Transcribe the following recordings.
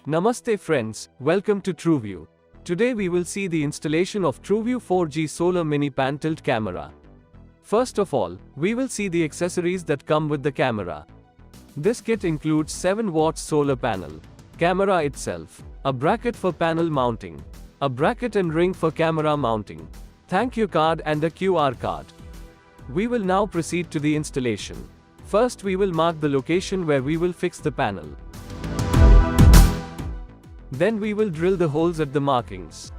Namaste friends, welcome to Trueview. Today we will see the installation of Trueview 4G Solar Mini Pantilt camera. First of all, we will see the accessories that come with the camera. This kit includes 7 watts solar panel, camera itself, a bracket for panel mounting, a bracket and ring for camera mounting, thank you card and a QR card. We will now proceed to the installation. First we will mark the location where we will fix the panel. Then we will drill the holes at the markings.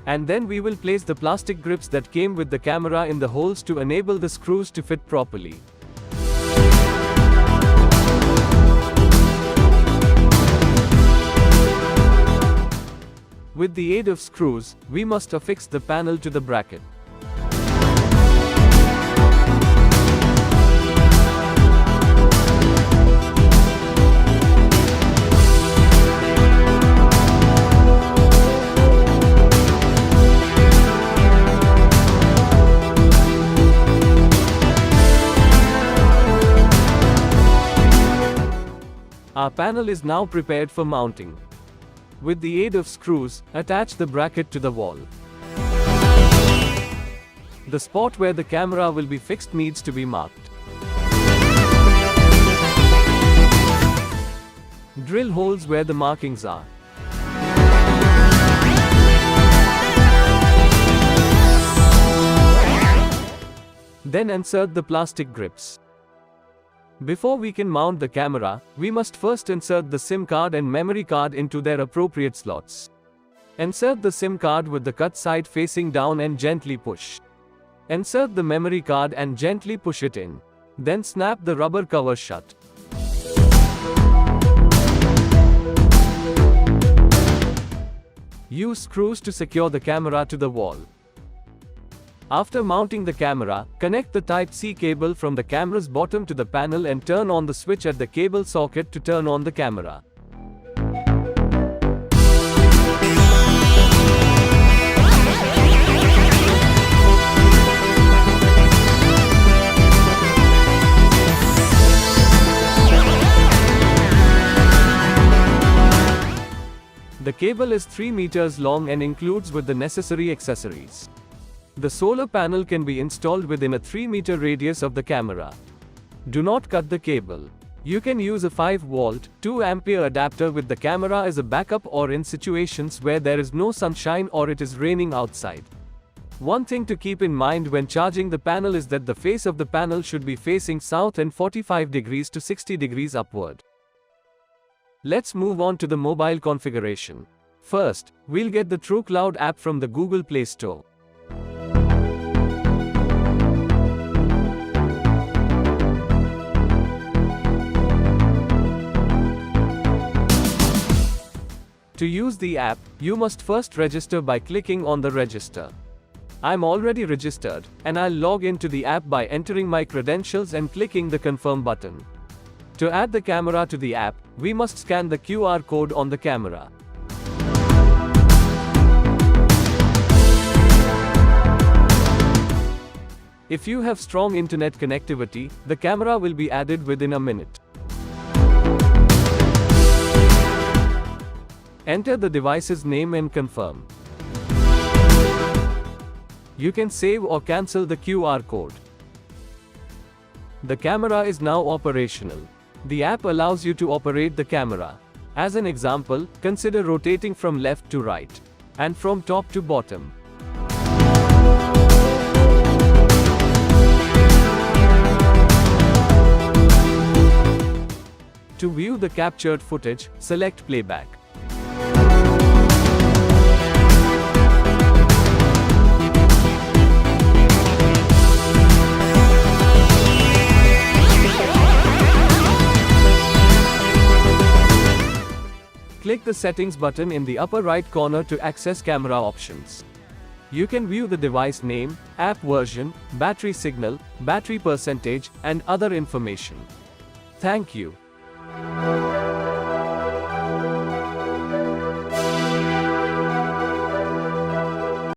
And then we will place the plastic grips that came with the camera in the holes to enable the screws to fit properly. With the aid of screws, we must affix the panel to the bracket. Our panel is now prepared for mounting. With the aid of screws, attach the bracket to the wall. The spot where the camera will be fixed needs to be marked. Drill holes where the markings are. Then insert the plastic grips. Before we can mount the camera, we must first insert the SIM card and memory card into their appropriate slots. Insert the SIM card with the cut side facing down and gently push. Insert the memory card and gently push it in. Then snap the rubber cover shut. Use screws to secure the camera to the wall. After mounting the camera, connect the Type-C cable from the camera's bottom to the panel and turn on the switch at the cable socket to turn on the camera. The cable is 3 meters long and includes with the necessary accessories. The solar panel can be installed within a 3-meter radius of the camera. Do not cut the cable. You can use a 5-volt, 2-ampere adapter with the camera as a backup or in situations where there is no sunshine or it is raining outside. One thing to keep in mind when charging the panel is that the face of the panel should be facing south and 45 degrees to 60 degrees upward. Let's move on to the mobile configuration. First, we'll get the TrueCloud app from the Google Play Store. To use the app, you must first register by clicking on the register. I'm already registered, and I'll log into the app by entering my credentials and clicking the confirm button. To add the camera to the app, we must scan the QR code on the camera. If you have strong internet connectivity, the camera will be added within a minute. Enter the device's name and confirm. You can save or cancel the QR code. The camera is now operational. The app allows you to operate the camera. As an example, consider rotating from left to right, and from top to bottom. To view the captured footage, select playback. Click the settings button in the upper right corner to access camera options. You can view the device name, app version, battery signal, battery percentage, and other information. Thank you.